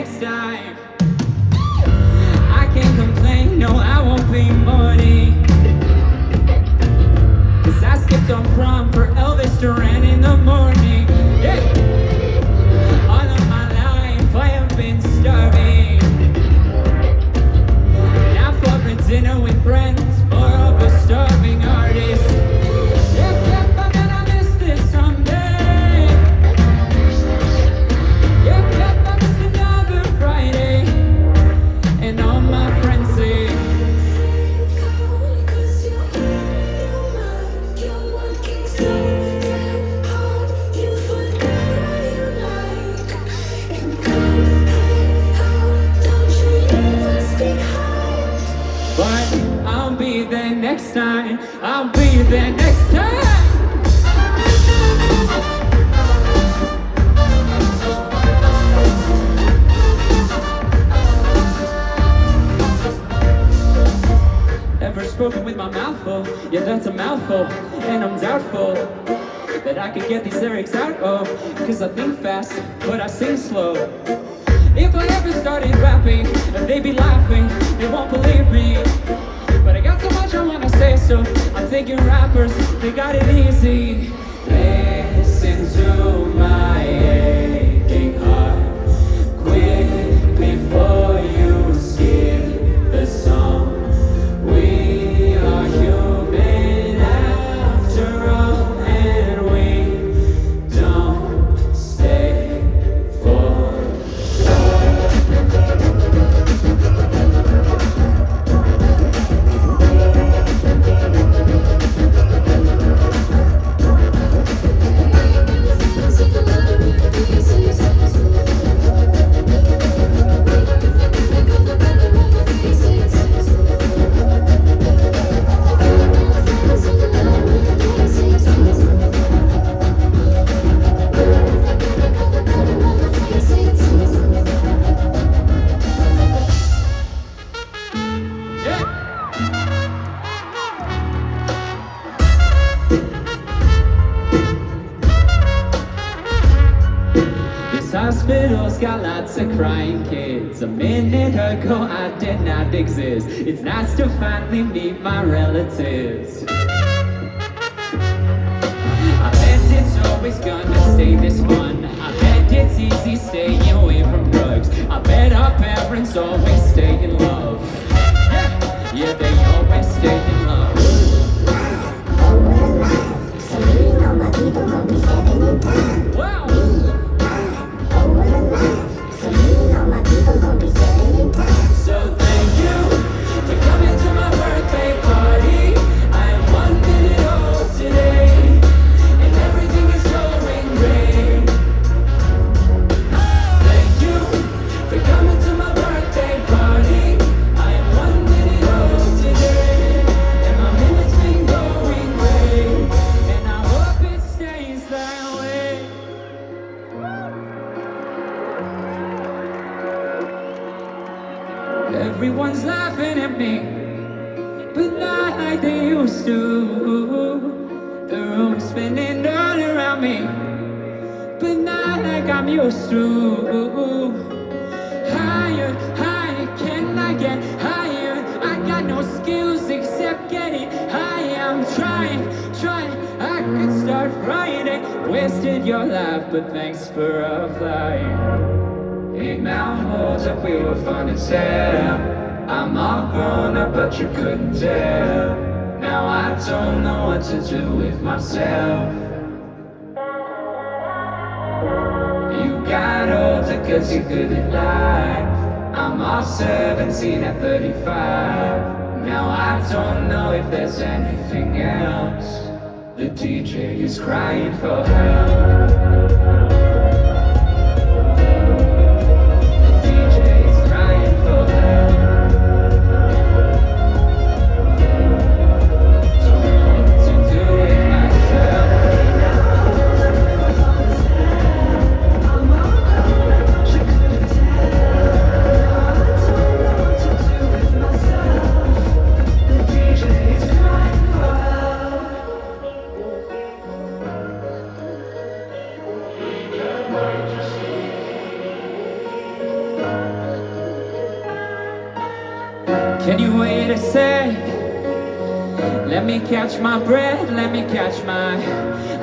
next time. I can't complain, no, I won't be mourning. Cause I skipped on prom for Elvis Duran in the morning. Yeah. All of my life I have been starving. Now for dinner with friends, more of a starving artist. Yep, I'm gonna miss this someday. Yep, I missed another Friday. And all my friends say, cause you're working so damn hard, you forgot what you like. And come, hey, how don't you leave us behind? But I'll be there next time. I'll be there next time. Never spoken with my mouth full, yeah, that's a mouthful. And I'm doubtful that I could get these lyrics out of, cause I think fast, but I sing slow. If I ever started rapping, they'd be laughing, they won't believe me. But I got so much I wanna say, so I'm thinking rappers, they got it easy. Listen to my aching heart, quick before you skip the song. We are human after all, and we don't stay for. This hospital's got lots of crying kids. A minute ago I did not exist. It's nice to finally meet my relatives. I bet it's always gonna stay this fun. I bet it's easy staying away from drugs. I bet our parents always stay in love. Yeah, they always stay in love. Wow. So thank you for coming to my birthday party. I am 1 minute old today, and everything is going great. Thank you for coming to my birthday party. I am 1 minute old today, and my minute's been going great, and I hope it stays that way. Everyone's laughing at me, but not like they used to. The room's spinning all around me, but not like I'm used to. Higher, higher, can I get higher? I got no skills except getting high. I'm trying, I could start Friday. Wasted your life, but thanks for flying. 8 Mount holds up, we were fun as hell. I'm all grown up, but you couldn't tell. Now I don't know what to do with myself. You got older cause you're good at life. I'm all 17 at 35. Now I don't know if there's anything else. The DJ is crying for help. Can you wait a sec? Let me catch my breath, let me catch my...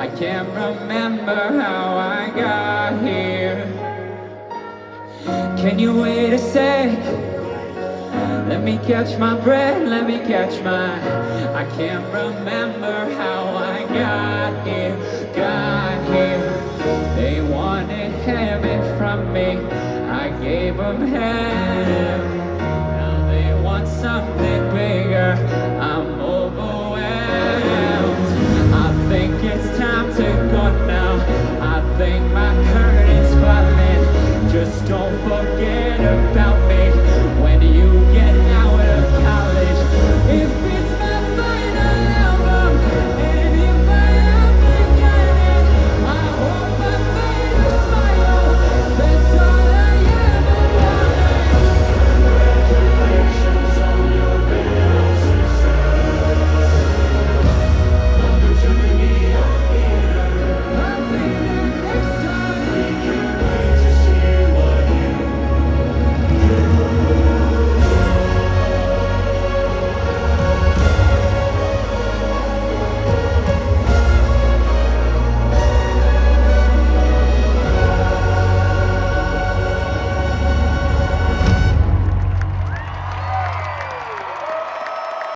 I can't remember how I got here. Can you wait a sec? Let me catch my breath, let me catch my... I can't remember how I got here, got here. They wanted heaven from me, I gave them hell. Now they want something bigger, I'm overwhelmed. I think it's time to go now, I think my curtain's falling. Just don't forget